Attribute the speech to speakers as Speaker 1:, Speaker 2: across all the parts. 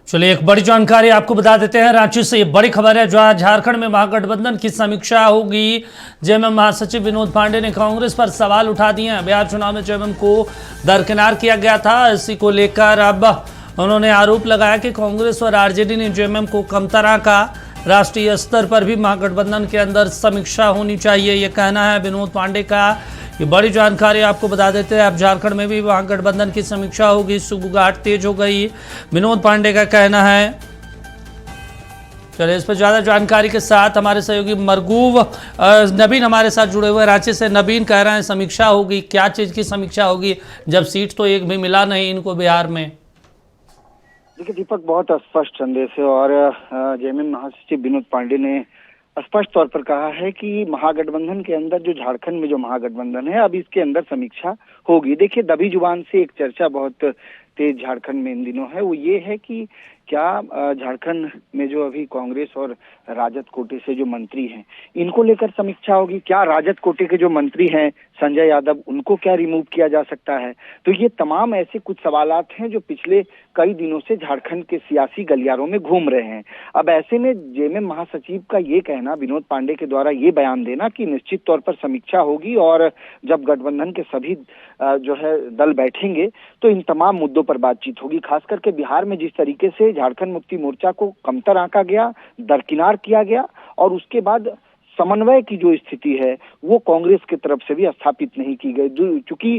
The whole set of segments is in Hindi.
Speaker 1: चलिए एक बड़ी जानकारी आपको बता देते हैं। रांची से ये बड़ी खबर है, जो आज झारखंड में महागठबंधन की समीक्षा होगी। जेएमएम महासचिव विनोद पांडे ने कांग्रेस पर सवाल उठा दिए हैं। बिहार चुनाव में जेएमएम को दरकिनार किया गया था, इसी को लेकर अब उन्होंने आरोप लगाया कि कांग्रेस और आरजेडी ने जेएमएम को कमतर आंका। राष्ट्रीय स्तर पर भी महागठबंधन के अंदर समीक्षा होनी चाहिए, ये कहना है विनोद पांडे का। ये बड़ी जानकारी आपको बता देते हैं। अब झारखंड में भी महागठबंधन की समीक्षा होगी, सुगबुगाहट तेज हो गई, विनोद पांडे का कहना है। चलिए इस पर ज्यादा जानकारी के साथ हमारे सहयोगी मरगूब नबीन हमारे साथ जुड़े हुए रांची से। नबीन कह रहे हैं समीक्षा होगी, क्या चीज की समीक्षा होगी जब सीट तो एक भी मिला नहीं इनको बिहार में?
Speaker 2: देखिए दीपक, बहुत स्पष्ट संदेश है और जेएमएम महासचिव विनोद पांडे ने स्पष्ट तौर पर कहा है कि महागठबंधन के अंदर जो झारखंड में जो महागठबंधन है, अब इसके अंदर समीक्षा होगी। देखिए दबी जुबान से एक चर्चा बहुत तेज झारखंड में इन दिनों है, वो ये है कि क्या झारखंड में जो अभी कांग्रेस और राजद कोटे से जो मंत्री हैं इनको लेकर समीक्षा होगी। क्या राजद कोटे के जो मंत्री हैं संजय यादव, उनको क्या रिमूव किया जा सकता है? तो ये तमाम ऐसे कुछ सवालात हैं जो पिछले कई दिनों से झारखंड के सियासी गलियारों में घूम रहे हैं। अब ऐसे में जेएमएम महासचिव का ये कहना, विनोद पांडे के द्वारा ये बयान देना कि निश्चित तौर पर समीक्षा होगी और जब गठबंधन के सभी जो है दल बैठेंगे तो इन तमाम मुद्दों पर बातचीत होगी। खास करके बिहार में जिस तरीके से झारखंड मुक्ति मोर्चा को कमतर आंका गया, दरकिनार किया गया और उसके बाद समन्वय की जो स्थिति है वो कांग्रेस की तरफ से भी स्थापित नहीं की गई। चूंकि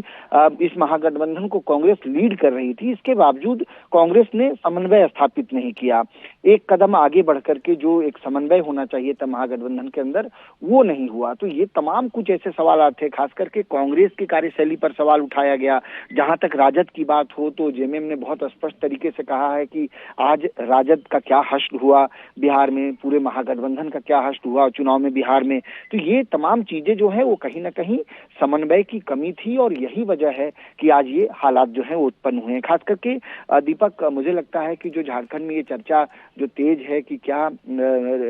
Speaker 2: इस महागठबंधन को कांग्रेस लीड कर रही थी, इसके बावजूद कांग्रेस ने समन्वय स्थापित नहीं किया। एक कदम आगे बढ़कर के जो एक समन्वय होना चाहिए था महागठबंधन के अंदर, वो नहीं हुआ। तो ये तमाम कुछ ऐसे सवाल थे, खास करके कांग्रेस की कार्यशैली पर सवाल उठाया गया। जहां तक राजद की बात हो तो जेएमएम ने बहुत स्पष्ट तरीके से कहा है कि आज राजद का क्या हश्र हुआ बिहार में, पूरे महागठबंधन का क्या हश्र हुआ चुनाव में बिहार में। तो ये तमाम चीजें जो है वो कहीं ना कहीं समन्वय की कमी थी और यही वजह है कि आज ये हालात जो है वो उत्पन्न हुए हैं। खास करके दीपक, मुझे लगता है कि जो झारखंड में ये चर्चा जो तेज है कि क्या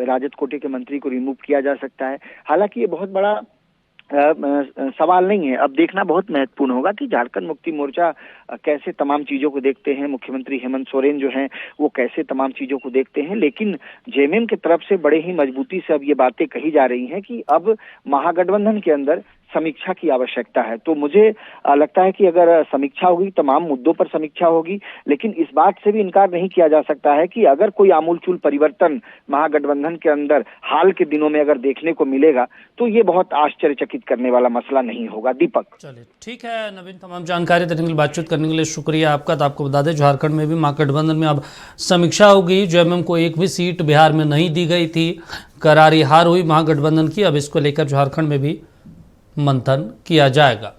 Speaker 2: राजद कोटे के मंत्री को रिमूव किया जा सकता है, हालांकि ये बहुत बड़ा सवाल नहीं है। अब देखना बहुत महत्वपूर्ण होगा कि झारखंड मुक्ति मोर्चा कैसे तमाम चीजों को देखते हैं, मुख्यमंत्री हेमंत सोरेन जो हैं वो कैसे तमाम चीजों को देखते हैं। लेकिन जेएमएम की तरफ से बड़े ही मजबूती से अब ये बातें कही जा रही हैं कि अब महागठबंधन के अंदर समीक्षा की आवश्यकता है। तो मुझे लगता है कि अगर समीक्षा होगी, तमाम मुद्दों पर समीक्षा होगी, लेकिन इस बात से भी इनकार नहीं किया जा सकता है कि अगर कोई आमूलचूल परिवर्तन महागठबंधन के अंदर हाल के दिनों में अगर देखने को मिलेगा तो ये बहुत आश्चर्यचकित करने वाला मसला नहीं होगा। दीपक,
Speaker 1: चलिए ठीक है नवीन, तमाम जानकारी देने के लिए, बातचीत करने के लिए शुक्रिया आपका। तो आपको बता दें झारखंड में भी महागठबंधन में अब समीक्षा होगी। जेएमएम को एक भी सीट बिहार में नहीं दी गई थी, करारी हार हुई महागठबंधन की। अब इसको लेकर झारखंड में भी मंथन किया जाएगा।